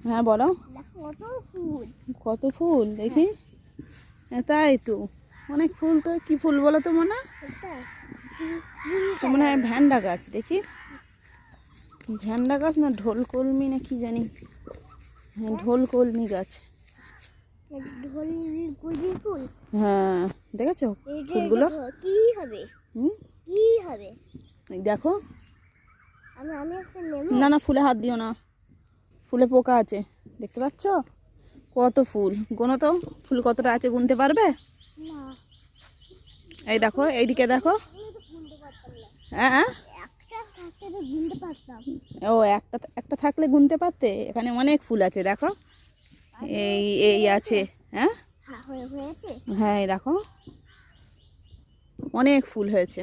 হ্যাঁ বলো, কত ফুল দেখি। তাই তো, অনেক ফুল। তো কি ফুল বলো তো মনে মনে হয় ভ্যান্ডা গাছ। দেখি ভ্যান্ডা গাছ না ঢোল কলমি না কি জানি। হ্যাঁ ঢোল কলমি গাছ। হ্যাঁ দেখেছো ফুলগুলো কি হবে? কি হবে দেখো। না না ফুলে হাত দিও না, ফুলে পোকা আছে। দেখতে পাচ্ছ কত ফুল? গোনো তো ফুল কতটা আছে, গুনতে পারবে? এই দেখো, এইদিকে দেখো। হ্যাঁ ও একটা একটা থাকলে গুনতে পারতে। এখানে অনেক ফুল আছে দেখো। এই এই আছে। হ্যাঁ হ্যাঁ দেখো অনেক ফুল হয়েছে।